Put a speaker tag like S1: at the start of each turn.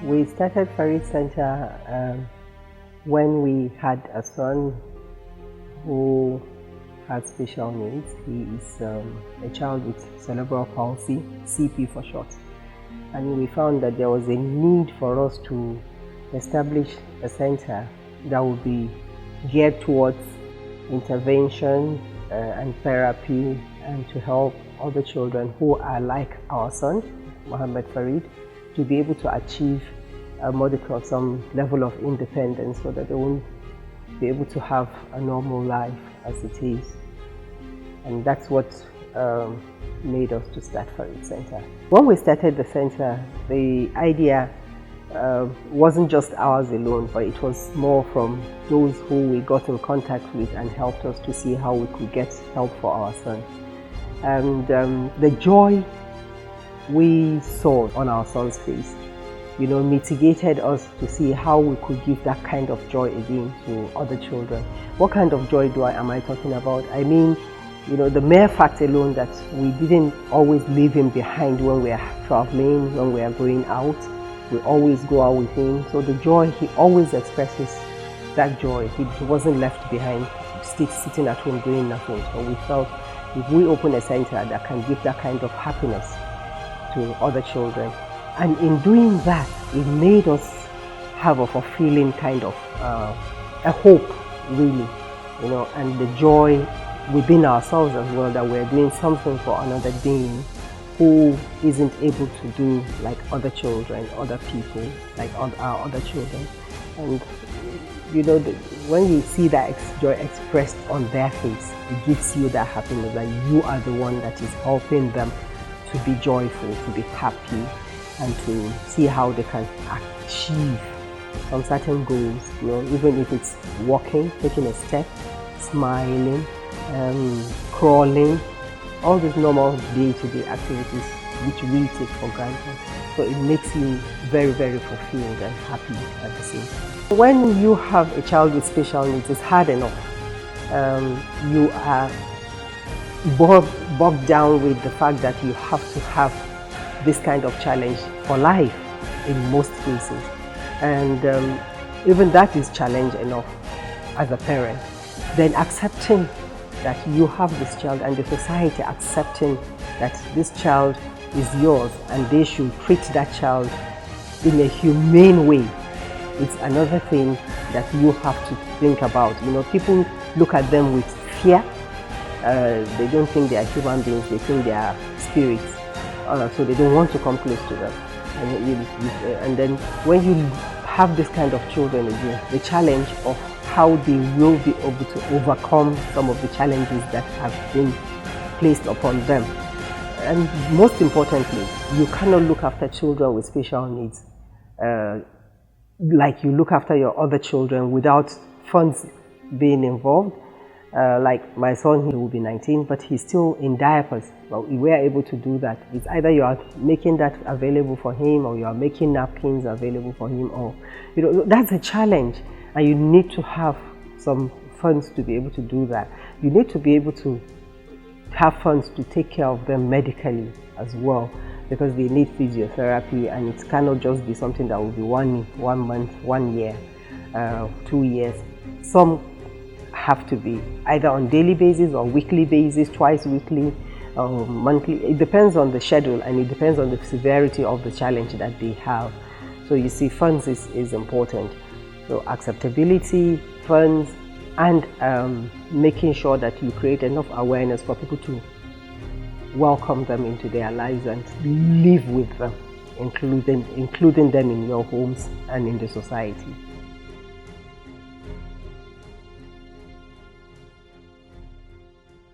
S1: We started Farid Center when we had a son who had special needs. He is a child with cerebral palsy, CP for short. And we found that there was a need for us to establish a center that would be geared towards intervention and therapy, and to help other children who are like our son, Mohammed Farid, to be able to achieve a modicum of some level of independence so that they won't be able to have a normal life as it is. And that's what made us to start Farid Center. When we started the center, the idea wasn't just ours alone, but it was more from those who we got in contact with and helped us to see how we could get help for our son. And the joy we saw on our son's face, mitigated us to see how we could give that kind of joy again to other children. What kind of joy am I talking about? I mean, the mere fact alone that we didn't always leave him behind when we are traveling, when we are going out. We always go out with him. So the joy, he always expresses that joy. He wasn't left behind, sitting at home doing nothing. So we felt if we open a center that can give that kind of happiness to other children. And in doing that, it made us have a fulfilling kind of a hope, really, and the joy within ourselves as well, that we're doing something for another being who isn't able to do like other children, other people, like our other children. And when you see that joy expressed on their face, it gives you that happiness that you are the one that is helping them to be joyful, to be happy, and to see how they can achieve some certain goals, even if it's walking, taking a step, smiling, crawling, all these normal day-to-day activities which we take for granted. So it makes you very, very fulfilled and happy at the same time. When you have a child with special needs, it's hard enough. You are bogged down with the fact that you have to have this kind of challenge for life in most cases. And even that is challenge enough as a parent. Then accepting that you have this child and the society accepting that this child is yours and they should treat that child in a humane way. It's another thing that you have to think about. People look at them with fear. They don't think they are human beings, they think they are spirits. So they don't want to come close to them. And then when you have this kind of children again, the challenge of how they will be able to overcome some of the challenges that have been placed upon them. And most importantly, you cannot look after children with special needs like you look after your other children without funds being involved. Like my son, he will be 19, but he's still in diapers. Well, we are able to do that. It's either you are making that available for him, or you are making napkins available for him, or that's a challenge. And you need to have some funds to be able to do that. You need to be able to have funds to take care of them medically as well, because they need physiotherapy, and it cannot just be something that will be 1 month, 1 year, 2 years. Some have to be either on daily basis or weekly basis, twice weekly, monthly. It depends on the schedule, and it depends on the severity of the challenge that they have. So you see, funds is important. So acceptability, funds, and making sure that you create enough awareness for people to welcome them into their lives and live with them, including them in your homes and in the society.